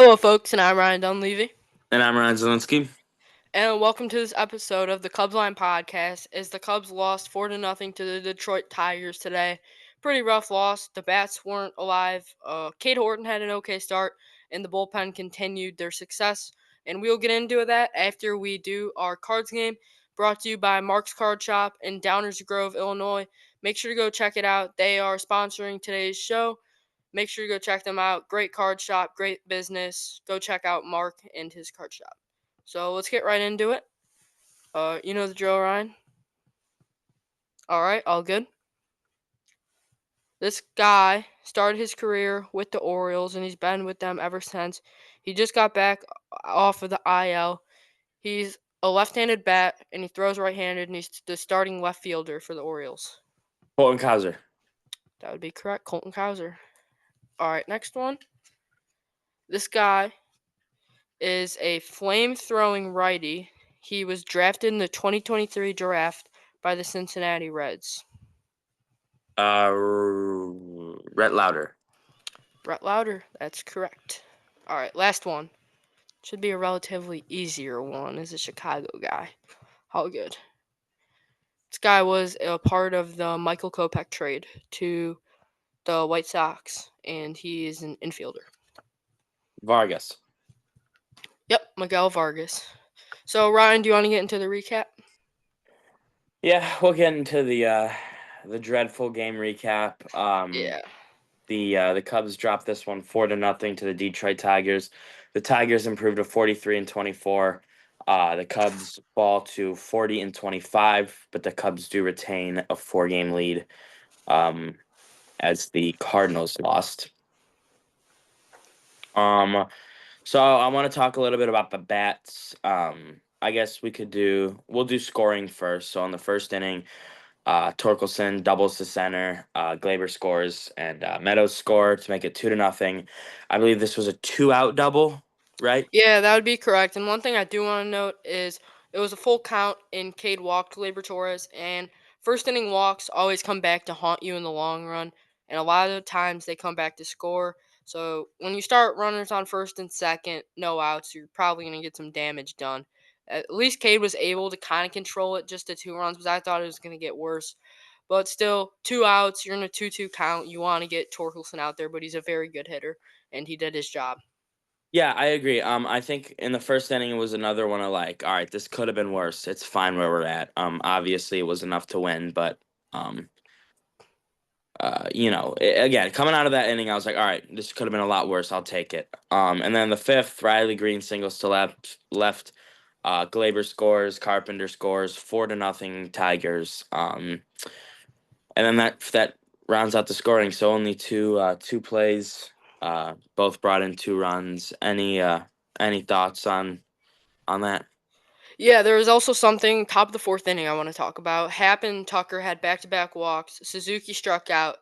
Hello, folks, and I'm Ryan Dunleavy. And I'm Ryan Zielinski. And welcome to this episode of the Cubs Line Podcast. As the Cubs lost 4-0 to the Detroit Tigers today, pretty rough loss. The bats weren't alive. Cade Horton had an okay start, and the bullpen continued their success. And we'll get into that after we do our cards game, brought to you by Mark's Card Shop in Downers Grove, Illinois. Make sure to go check it out. They are sponsoring today's show. Make sure to go check them out. Great card shop, great business. Go check out Mark and his card shop. So let's get right into it. You know the drill, Ryan. All right, all good. This guy started his career with the Orioles, and he's been with them ever since. He just got back off of the IL. He's a left-handed bat, and he throws right-handed, and he's the starting left fielder for the Orioles. Colton Cowser. That would be correct, Colton Cowser. All right, next one. This guy is a flame-throwing righty. He was drafted in the 2023 draft by the Cincinnati Reds. Rhett Lauder. Brett Lauder, that's correct. All right, last one. Should be a relatively easier one. Is a Chicago guy. All good. This guy was a part of the Michael Kopech trade to the White Sox, and he is an infielder. Vargas. Yep, Miguel Vargas. So, Ryan, do you want to get into the recap? Yeah, we'll get into the dreadful game recap. Yeah. The Cubs dropped this one 4-0 to the Detroit Tigers. The Tigers improved to 43-24. The Cubs fall to 40-25, but the Cubs do retain a 4-game lead. As the Cardinals lost. So I want to talk a little bit about the bats. I guess we'll do scoring first. So on the first inning, Torkelson doubles to center, Glaber scores, and Meadows score to make it 2-0. I believe this was a 2-out double, right? Yeah, that would be correct. And one thing I do want to note is it was a full count and Cade walked Glaber Torres, and first inning walks always come back to haunt you in the long run, and a lot of the times they come back to score. So when you start runners on first and second, no outs, you're probably going to get some damage done. At least Cade was able to kind of control it just to 2 runs, but I thought it was going to get worse. But still, 2 outs, you're in a 2-2 count. You want to get Torkelson out there, but he's a very good hitter, and he did his job. Yeah, I agree. I think in the first inning it was another one of like, all right, this could have been worse. It's fine where we're at. Obviously it was enough to win, but again, coming out of that inning, I was like, all right, this could have been a lot worse. I'll take it. And then the fifth, Riley Green singles to left. Glaber scores, Carpenter scores, 4-0 Tigers. And then that rounds out the scoring. So only two plays. Both brought in 2 runs. Any thoughts on that? Yeah, there was also something top of the fourth inning I want to talk about. Happ and Tucker had back-to-back walks. Suzuki struck out,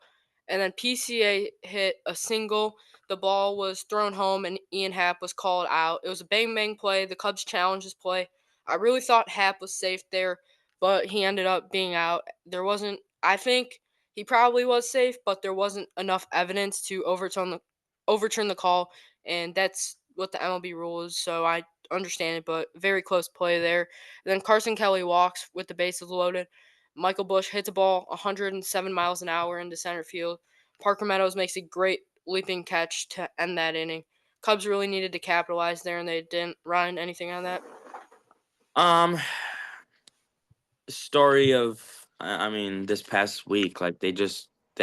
and then PCA hit a single. The ball was thrown home, and Ian Happ was called out. It was a bang-bang play. The Cubs challenged this play. I really thought Happ was safe there, but he ended up being out. There wasn't. I think he probably was safe, but there wasn't enough evidence to overturn the call, and that's what the MLB rule is. So I understand it, but very close play there. And then Carson Kelly walks with the bases loaded. Michael Busch hits a ball 107 miles an hour into center field. Parker Meadows makes a great leaping catch to end that inning. Cubs really needed to capitalize there, and they didn't. Ryan, anything on that? Um, Story of I mean this past week, like they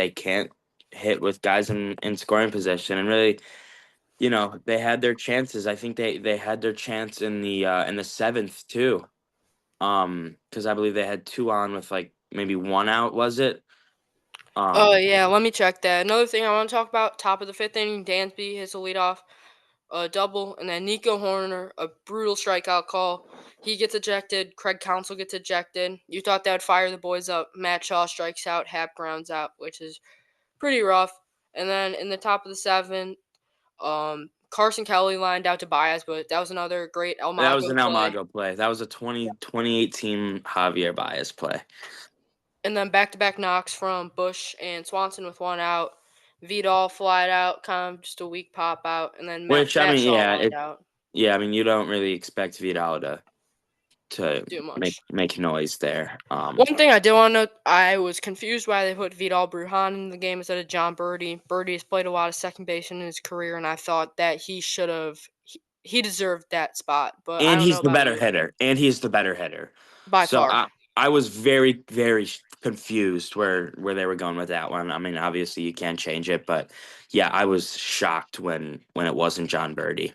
can't hit with guys in scoring position, and really, they had their chances. I think they had their chance in the seventh too. Because I believe they had 2 on with like maybe 1 out, was it? Oh, Um, yeah, let me check that. Another thing I want to talk about, top of the fifth inning, Dansby hits a leadoff double, and then Nico Horner, a brutal strikeout call. He gets ejected. Craig Counsell gets ejected. You thought that would fire the boys up. Matt Shaw strikes out. Happ grounds out, which is pretty rough. And then in the top of the seven, Carson Kelly lined out to Baez, but that was another great that was Elmago an play. Almago play. That was a 2018 Javier Baez play. And then back-to-back knocks from Bush and Swanson with 1 out. Vidal flied out, kind of just a weak pop out, and then Which I Matt mean, Shaw yeah, lined out. I mean, you don't really expect Vidal to Do make much. make noise there. One thing I did want to note, I was confused why they put Vidal Brujan in the game instead of John Birdie. Birdie has played a lot of second base in his career, and I thought that he should have he deserved that spot. But I And don't know he's the about better you. hitter. And he's the better hitter. By So far, I was very very confused where they were going with that one. I mean, obviously you can't change it, but yeah, I was shocked when it wasn't John Birdie.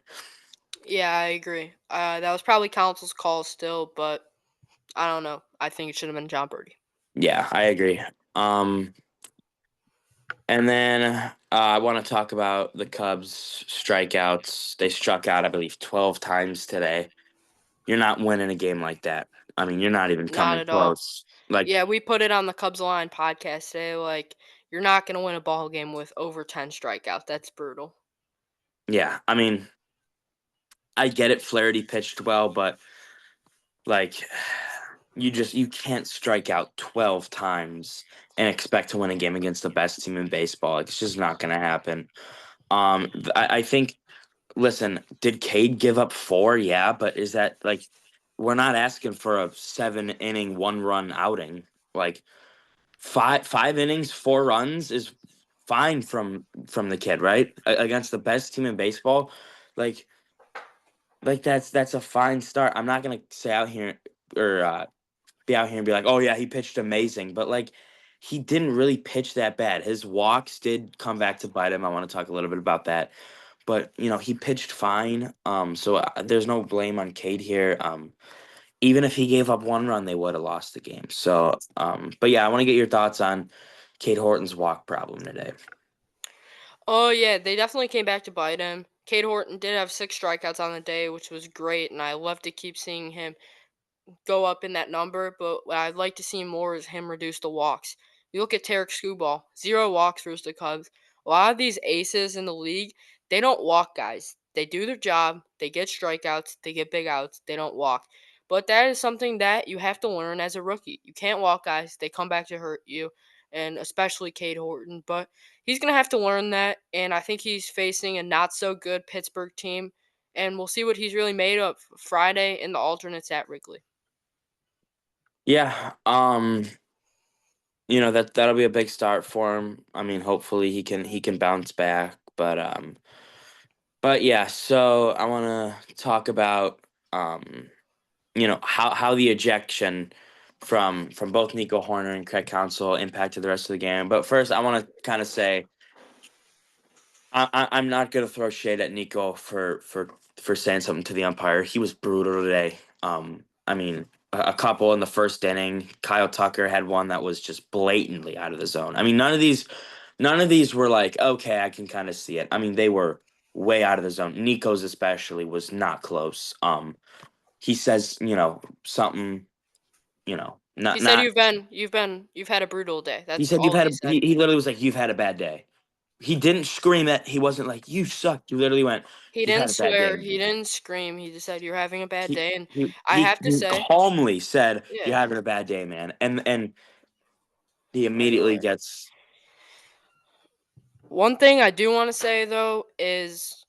yeah, I agree. That was probably Council's call still, but I don't know. I think it should have been John Birdie. Yeah, I agree. Um, and then I want to talk about the Cubs strikeouts. They struck out, I believe, 12 times today. You're not winning a game like that. I mean, you're not even Not coming at all. close. Like, Yeah, we put it on the Cubs Line podcast today. Like, you're not gonna win a ball game with over 10 strikeouts. That's brutal. yeah, I mean, I get it. Flaherty pitched well, but like, you can't strike out 12 times and expect to win a game against the best team in baseball. Like, it's just not going to happen. I think. Listen, did Cade give up 4? Yeah, but is that like we're not asking for a 7 inning 1 run outing. Like five innings, 4 runs is fine from the kid, right? Against the best team in baseball, like that's a fine start. I'm not gonna say out here or be out here and be like, oh yeah, he pitched amazing, but like he didn't really pitch that bad. His walks did come back to bite him. I want to talk a little bit about that, but he pitched fine. So there's no blame on Cade here. Even if he gave up 1 run, they would have lost the game. So, but yeah, I want to get your thoughts on Cade Horton's walk problem today. Oh yeah, they definitely came back to bite him. Cade Horton did have 6 strikeouts on the day, which was great, and I love to keep seeing him go up in that number. But what I'd like to see more is him reduce the walks. You look at Tarek Skubal, 0 walks versus the Cubs. A lot of these aces in the league, they don't walk guys. They do their job. They get strikeouts. They get big outs. They don't walk. But that is something that you have to learn as a rookie. You can't walk guys. They come back to hurt you, and especially Cade Horton. But he's going to have to learn that, and I think he's facing a not so good Pittsburgh team, and we'll see what he's really made of Friday in the alternates at Wrigley. Yeah, that'll be a big start for him. I mean, hopefully he can bounce back, but yeah. So I want to talk about how the ejection from both Nico Horner and Craig Counsell impacted the rest of the game. But first, I want to kind of say I'm not gonna throw shade at Nico for saying something to the umpire. He was brutal today. I mean, a couple in the first inning. Kyle Tucker had one that was just blatantly out of the zone. I mean, none of these were like, okay, I can kind of see it. I mean, they were way out of the zone. Nico's especially was not close. He says, something, He not said not. you've had a brutal day. He That's said you've all had he a. said. He literally was like, you've had a bad day. He didn't scream at. He wasn't like you suck. He literally went, He "You've didn't had a bad day, swear, he man." didn't scream, he just said you're having a bad He day, and he I he, have to he say, calmly said, yeah, "You're having a bad day, man," and he I know, immediately right? gets. One thing I do want to say though is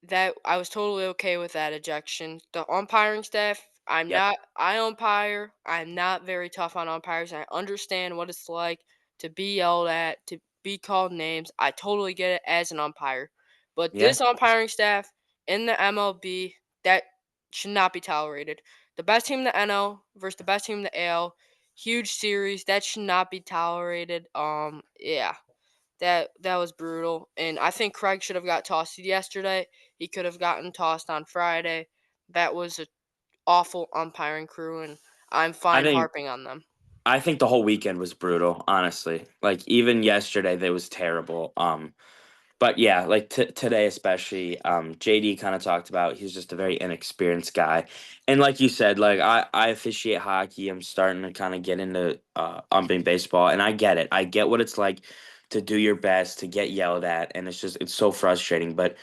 that I was totally okay with that ejection. The umpiring staff, Yep. I umpire. I'm not very tough on umpires. I understand what it's like to be yelled at, to be called names. I totally get it as an umpire. But Yeah. this umpiring staff in the MLB, that should not be tolerated. The best team in the NL versus the best team in the AL, huge series, that should not be tolerated. Yeah. That was brutal, and I think Craig should have got tossed yesterday. He could have gotten tossed on Friday. That was a awful umpiring crew, and I'm I fine think harping on them. I think the whole weekend was brutal. Honestly, like even yesterday, they was terrible. But yeah, like today especially, JD kind of talked about he's just a very inexperienced guy, and like you said, like I officiate hockey. I'm starting to kind of get into umping baseball, and I get it. I get what it's like to do your best to get yelled at, and it's so frustrating. But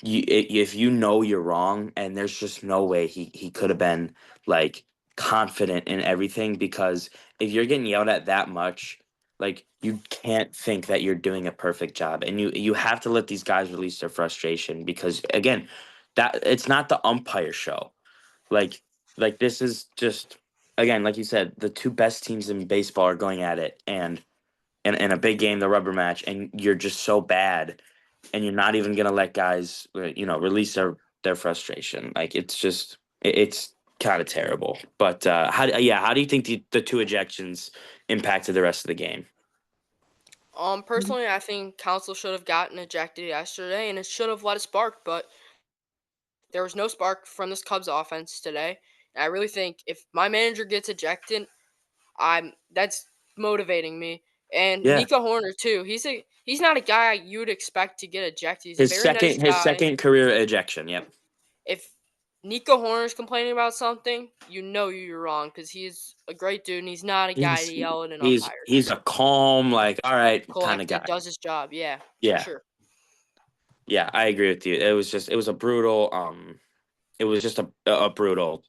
if you know you're wrong, and there's just no way he could have been like confident in everything because if you're getting yelled at that much. Like you can't think that you're doing a perfect job, and you have to let these guys release their frustration because again, that it's not the umpire show. Like this is just again, like you said, the two best teams in baseball are going at it, and in a big game, the rubber match, and you're just so bad, and you're not even gonna let guys, release their frustration. Like it's kind of terrible. But how do you think the two ejections impacted the rest of the game? Personally, I think Council should have gotten ejected yesterday, and it should have let a spark, but there was no spark from this Cubs offense today. And I really think if my manager gets ejected, that's motivating me. And Yeah, Nico Horner too. He's not a guy you would expect to get ejected. He's a very nice his guy. second career ejection. Yep. If Nico Horner's complaining about something, you know you're wrong because he's a great dude and he's not a guy to He's yell at an he's umpire. he's a calm, like, all right kind of Collected, guy. does his job. Yeah, for Yeah. sure. Yeah, I agree with you. It was a brutal it was just a brutal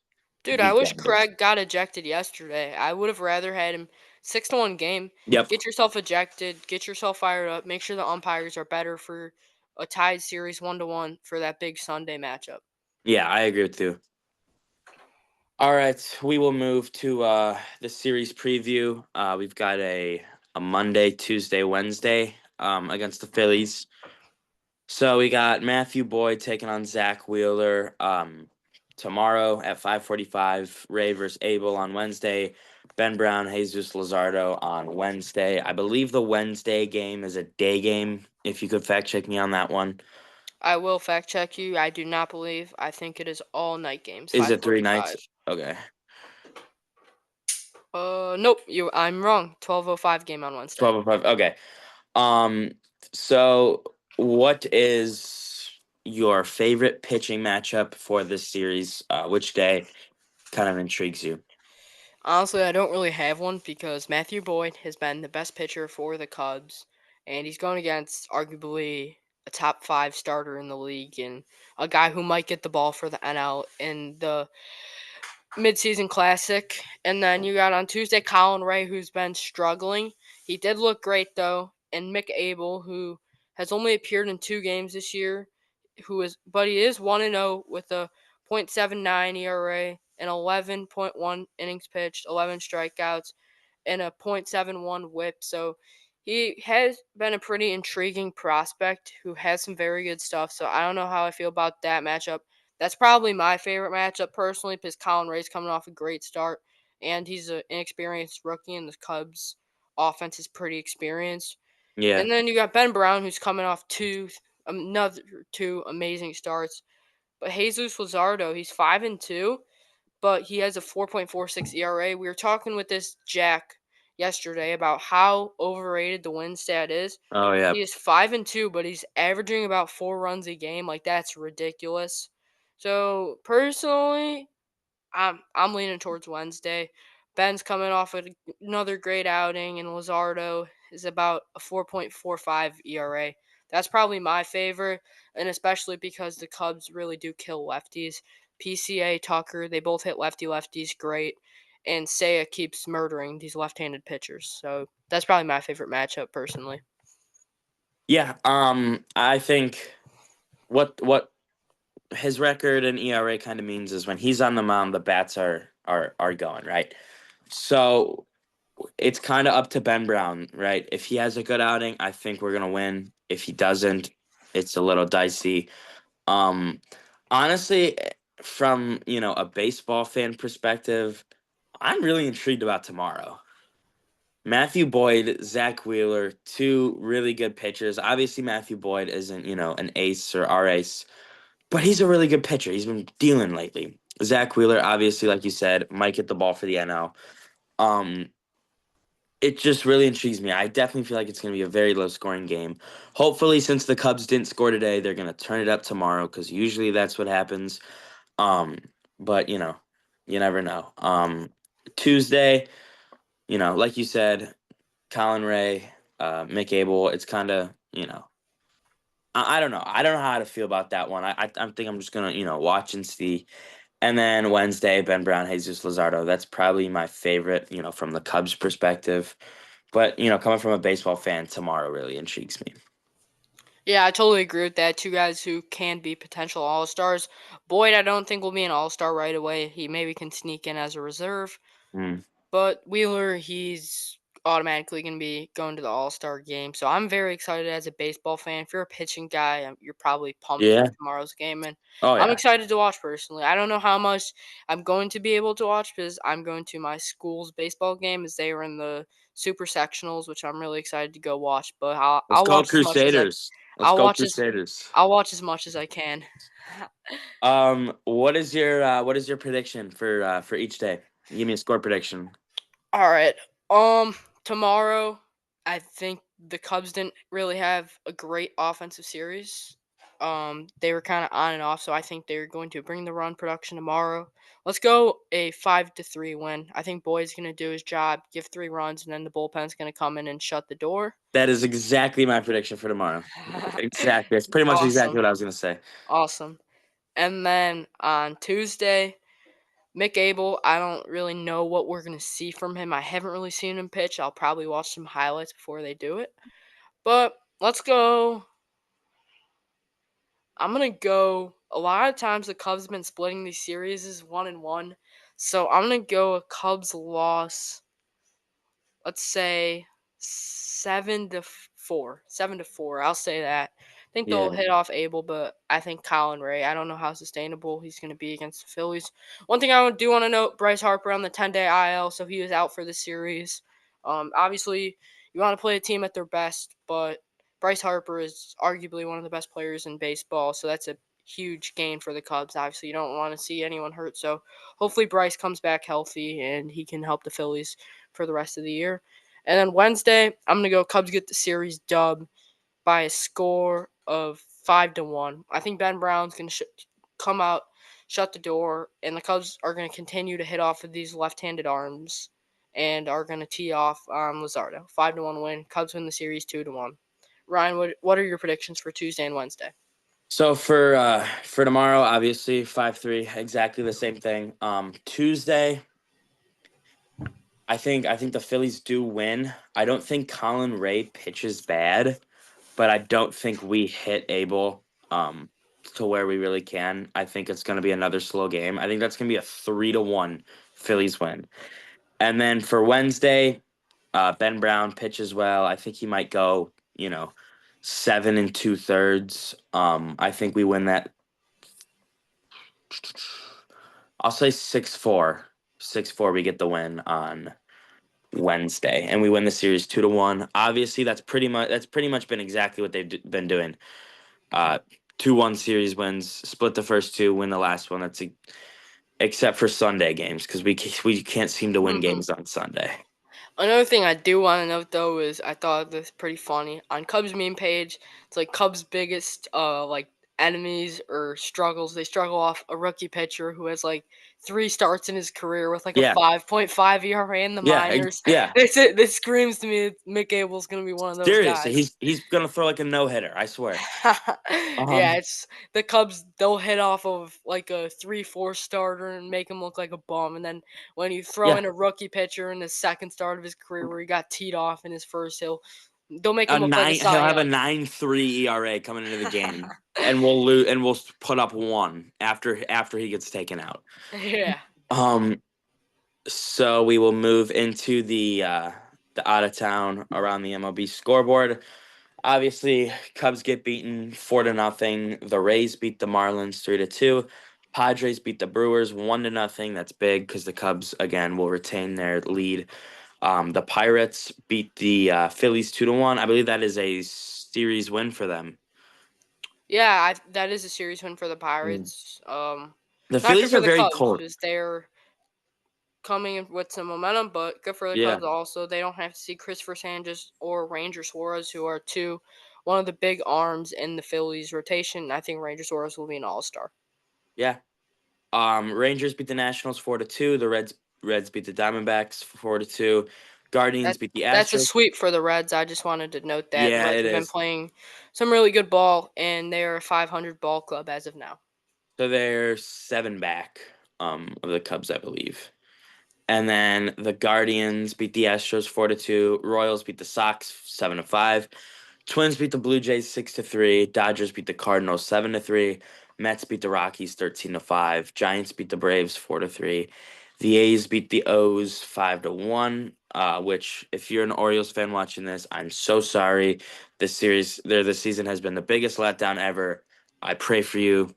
Dude, I wish weekend. Craig got ejected yesterday. I would have rather had him 6-1 game. Yep. Get yourself ejected, get yourself fired up, make sure the umpires are better for a tied series 1-1 for that big Sunday matchup. Yeah, I agree with you. All right, we will move to the series preview. We've got a Monday, Tuesday, Wednesday against the Phillies. So we got Matthew Boyd taking on Zach Wheeler tomorrow at 5:45. Ray versus Abel on Wednesday. Ben Brown, Jesus Lazardo on Wednesday. I believe the Wednesday game is a day game. If you could fact check me on that one. I will fact check you. I do not believe. I think it is all night games, Is it 3 nights? 5:45. Okay. Nope, I'm wrong. 12:05 game on Wednesday. 12:05. Okay. Um, so what is your favorite pitching matchup for this series? Which day kind of intrigues you? Honestly, I don't really have one because Matthew Boyd has been the best pitcher for the Cubs, and he's going against arguably a top 5 starter in the league and a guy who might get the ball for the NL in the midseason classic. And then you got on Tuesday Colin Ray, who's been struggling. He did look great though, and Mick Abel, who has only appeared in 2 games this year, but he is 1-0 with a .79 ERA and 11.1 innings pitched, 11 strikeouts, and a .71 WHIP. So he has been a pretty intriguing prospect who has some very good stuff. So I don't know how I feel about that matchup. That's probably my favorite matchup personally because Colin Ray's coming off a great start and he's an inexperienced rookie and the Cubs offense is pretty experienced. Yeah. And then you got Ben Brown who's coming off another 2 amazing starts. But Jesus Lazardo, he's 5-2, but he has a 4.46 ERA. We were talking with this Jack yesterday about how overrated the win stat is. Oh yeah. He is 5-2, but he's averaging about 4 runs a game. Like that's ridiculous. So personally, I'm leaning towards Wednesday. Ben's coming off of another great outing, and Lazardo is about a 4.45 ERA. That's probably my favorite, and especially because the Cubs really do kill lefties. PCA, Tucker, they both hit lefties great, and Seiya keeps murdering these left-handed pitchers. So that's probably my favorite matchup personally. Yeah. I think what his record and ERA kind of means is when he's on the mound, the bats are going, right. So it's kind of up to Ben Brown, right? If he has a good outing, I think we're gonna win. If he doesn't, it's a little dicey. Um, Honestly, from a baseball fan perspective, I'm really intrigued about tomorrow. Matthew Boyd, Zach Wheeler, two really good pitchers. Obviously, Matthew Boyd isn't an ace or our ace, but he's a really good pitcher. He's been dealing lately. Zach Wheeler, obviously, like you said, might get the ball for the NL. Um, it just really intrigues me. I definitely feel like it's going to be a very low scoring game. Hopefully, since the Cubs didn't score today, they're going to turn it up tomorrow because usually that's what happens. Um, but you never know. Tuesday, like you said, Colin Ray, Mick Abel. It's kind of I don't know. I don't know how to feel about that one. I think I'm just gonna watch and see. And then Wednesday, Ben Brown, Jesus Lazardo. That's probably my favorite, from the Cubs' perspective. But coming from a baseball fan, tomorrow really intrigues me. Yeah, I totally agree with that. Two guys who can be potential all stars. Boyd, I don't think will be an all star right away. He maybe can sneak in as a reserve. Mm. But Wheeler, he's automatically going to be going to the All Star game. So I'm very excited as a baseball fan. If you're a pitching guy, you're probably pumped for Yeah. tomorrow's game. And Oh I'm yeah. excited to watch personally. I don't know how much I'm going to be able to watch because I'm going to my school's baseball game as they were in the super sectionals, which I'm really excited to go watch. But Let's I'll go watch as much as Crusaders. Let's I'll go watch as Crusaders. I'll watch as much as I can. What is your prediction for each day? Give me a score prediction. All right. Tomorrow, I think the Cubs didn't really have a great offensive series. They were kind of on and off, so I think they're going to bring the run production tomorrow. Let's go a 5-3 win. I think Boyd's going to do his job, give 3 runs, and then the bullpen's going to come in and shut the door. That is exactly my prediction for tomorrow. Exactly. It's pretty much exactly Awesome. what I was gonna say. Awesome. And then on Tuesday, Mick Abel, I don't really know what we're going to see from him. I haven't really seen him pitch. I'll probably watch some highlights before they do it. But let's go. I'm going to go. A lot of times the Cubs have been splitting these series is 1-1. So I'm going to go a Cubs loss, let's say 7-4. 7-4. I'll say that. I think they'll Yeah. hit off Abel, but I think Colin Ray, I don't know how sustainable he's going to be against the Phillies. One thing I do want to note, Bryce Harper on the 10-day IL, so he was out for the series. Obviously, you want to play a team at their best, but Bryce Harper is arguably one of the best players in baseball, so that's a huge gain for the Cubs. Obviously, you don't want to see anyone hurt, so hopefully Bryce comes back healthy and he can help the Phillies for the rest of the year. And then Wednesday, I'm gonna go Cubs get the series dub by a score of 5-1. I think Ben Brown's gonna come out, shut the door, and the Cubs are gonna continue to hit off of these left-handed arms and are gonna tee off on Luzardo. 5-1 win. Cubs win the series 2-1. Ryan, what are your predictions for Tuesday and Wednesday? So for tomorrow, obviously 5-3, exactly the same thing. Tuesday, I think the Phillies do win. I don't think Colin Ray pitches bad, but I don't think we hit Abel to where we really can. I think it's gonna be another slow game. I think that's gonna be a 3-1 Phillies win. And then for Wednesday, Ben Brown pitches well. I think he might go, 7 2/3. I think we win that. I'll say 6-4. 6-4. We get the win on Wednesday, and we win the series 2-1. Obviously, that's pretty much been exactly what they've been doing. 2-1 series wins, split the first two, win the last one. Except for Sunday games because we can't seem to win games on Sunday. Another thing I do want to note though is I thought this pretty funny on Cubs meme page. It's like Cubs' biggest like enemies or struggles. They struggle off a rookie pitcher who has like 3 starts in his career with like a Yeah, 5.5 ERA in the yeah, minors. yeah. This screams to me that Mick Abel's gonna be one of those Seriously, guys. he's gonna throw like a no hitter. I swear. Yeah, Um, it's the Cubs. They'll hit off of like a 3-4 starter and make him look like a bum. And then when you throw yeah, in a rookie pitcher in the second start of his career where he got teed off in his first, they'll make a him look like a nine. Cy He'll have a Young. 9.3 ERA coming into the game, and we'll lose, and we'll put up one after he gets taken out. Yeah. Um, so we will move into the out of town around the MLB scoreboard. Obviously, Cubs get beaten 4-0. The Rays beat the Marlins 3-2. Padres beat the Brewers 1-0. That's big because the Cubs again will retain their lead. The Pirates beat the Phillies 2-1. I believe that is a series win for them. Yeah, that is a series win for the Mm. Pirates. The Not good Phillies for are the very Cubs cold. because they're coming in with some momentum, but good for the Yeah, Cubs also. They don't have to see Christopher Sanchez or Ranger Suarez, who are one of the big arms in the Phillies rotation. I think Ranger Suarez will be an all-star. yeah. Rangers beat the Nationals 4-2. The Reds beat the Diamondbacks 4-2. Guardians That beat the that's a Astros. sweep for the Reds. I just wanted to note that the Yeah, Reds it have been is. playing some really good ball, and they are a 500 ball club as of now. So they're 7 back of the Cubs, I believe. And then the Guardians beat the Astros 4-2. Royals beat the Sox 7-5. Twins beat the Blue Jays 6-3. Dodgers beat the Cardinals 7-3. Mets beat the Rockies 13-5. Giants beat the Braves 4-3. The A's beat the O's 5-1. Which, if you're an Orioles fan watching this, I'm so sorry. This season has been the biggest letdown ever. I pray for you.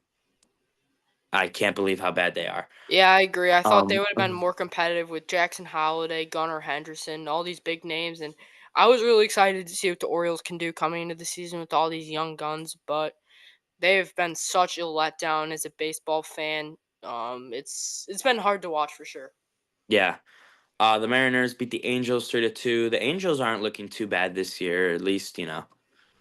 I can't believe how bad they are. Yeah, I agree. I thought they Um, would have been more competitive with Jackson Holliday, Gunnar Henderson, all these big names, and I was really excited to see what the Orioles can do coming into the season with all these young guns. But they have been such a letdown as a baseball fan. It's been hard to watch for sure. yeah. The Mariners beat the Angels 3-2. The Angels aren't looking too bad this year, at least, now.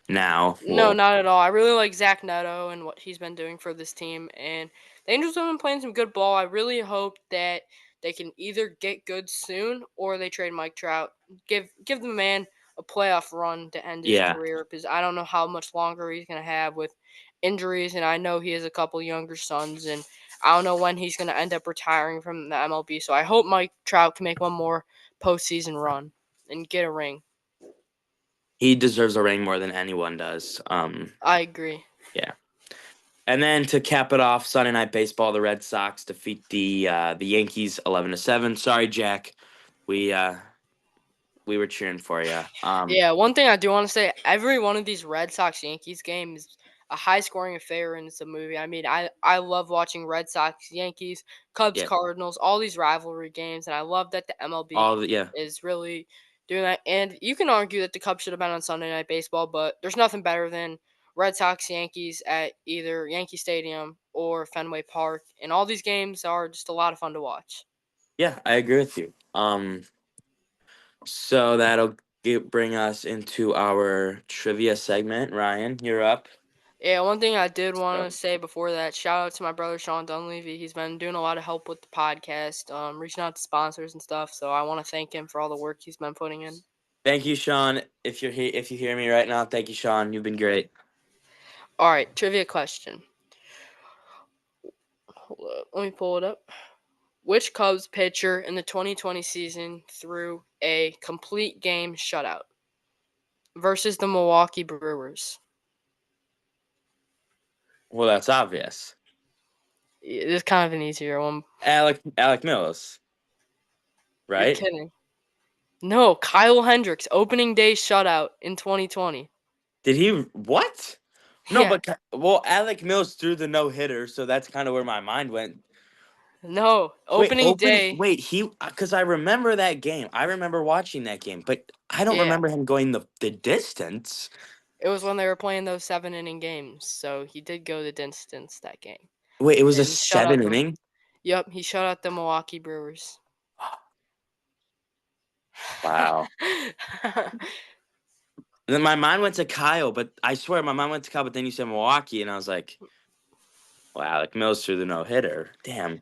No, Well, not at all. I really like Zach Neto and what he's been doing for this team, and the Angels have been playing some good ball. I really hope that they can either get good soon or they trade Mike Trout. Give the man a playoff run to end his yeah. career because I don't know how much longer he's gonna have with injuries, and I know he has a couple younger sons, and I don't know when he's gonna end up retiring from the MLB. So I hope Mike Trout can make one more postseason run and get a ring. He deserves a ring more than anyone does. I agree. Yeah. And then to cap it off, Sunday Night Baseball, the Red Sox defeat the Yankees 11-7. Sorry, Jack. We uh we were cheering for you. Yeah, one thing I do want to say, every one of these Red Sox Yankees games is a high scoring affair and it's a movie. I mean, I love watching Red Sox Yankees, Cubs Yeah. Cardinals, all these rivalry games, and I love that the MLB Yeah. is really doing that. And you can argue that the Cubs should have been on Sunday Night Baseball, but there's nothing better than Red Sox Yankees at either Yankee Stadium or Fenway Park, and all these games are just a lot of fun to watch. Yeah, I agree with you. So that'll bring us into our trivia segment. Ryan, you're up. Yeah, one thing I did want So, to say before that, shout out to my brother Sean Dunleavy. He's been doing a lot of help with the podcast, reaching out to sponsors and stuff. So I want to thank him for all the work he's been putting in. thank you, Sean. If you hear me right now, thank you, Sean. You've been great. All right, trivia question. Hold up, let me pull it up. Which Cubs pitcher in the 2020 season threw a complete game shutout versus the Milwaukee Brewers? Well, that's obvious. This is kind of an easier one. Alec Mills, You're right? kidding. No, Kyle Hendricks, opening day shutout in 2020. Did he what? No, Yeah, but Alec Mills threw the no hitter, so that's kind of where my mind went. no, Wait, opening day. he because I remember that game. I remember watching that game, but I don't Yeah. remember him going the distance. It was when they were playing those 7 inning games, so he did go the distance that game. Wait, it was a And he shut out 7 inning. yep, he shut out the Milwaukee Brewers. Wow. And then my mind went to Kyle, but I swear my mind went to Kyle, but then you said Milwaukee, and I was like, "Wow, Alec Mills threw the no hitter. Damn."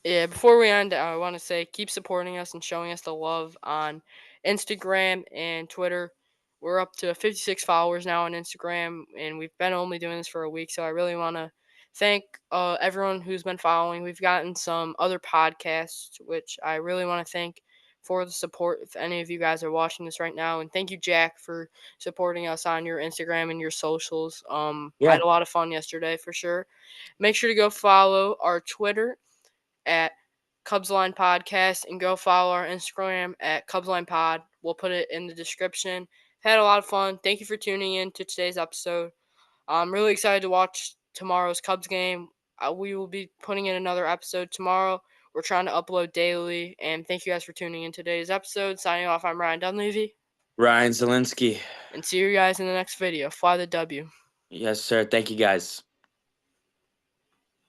Yeah, before we end, I want to say keep supporting us and showing us the love on Instagram and Twitter. We're up to 56 followers now on Instagram, and we've been only doing this for a week, so I really want to thank everyone who's been following. We've gotten some other podcasts, which I really want to thank for the support. If any of you guys are watching this right now, and thank you, Jack, for supporting us on your Instagram and your socials. I Yeah, had a lot of fun yesterday for sure. Make sure to go follow our Twitter at Cubs Line Podcast and go follow our Instagram at Cubs Line Pod. We'll put it in the description. Had a lot of fun. Thank you for tuning in to today's episode. I'm really excited to watch tomorrow's Cubs game. We will be putting in another episode tomorrow. We're trying to upload daily. And thank you guys for tuning in today's episode. Signing off, I'm Ryan Dunleavy. Ryan Zelinsky. And see you guys in the next video. Fly the W. Yes, sir. Thank you, guys.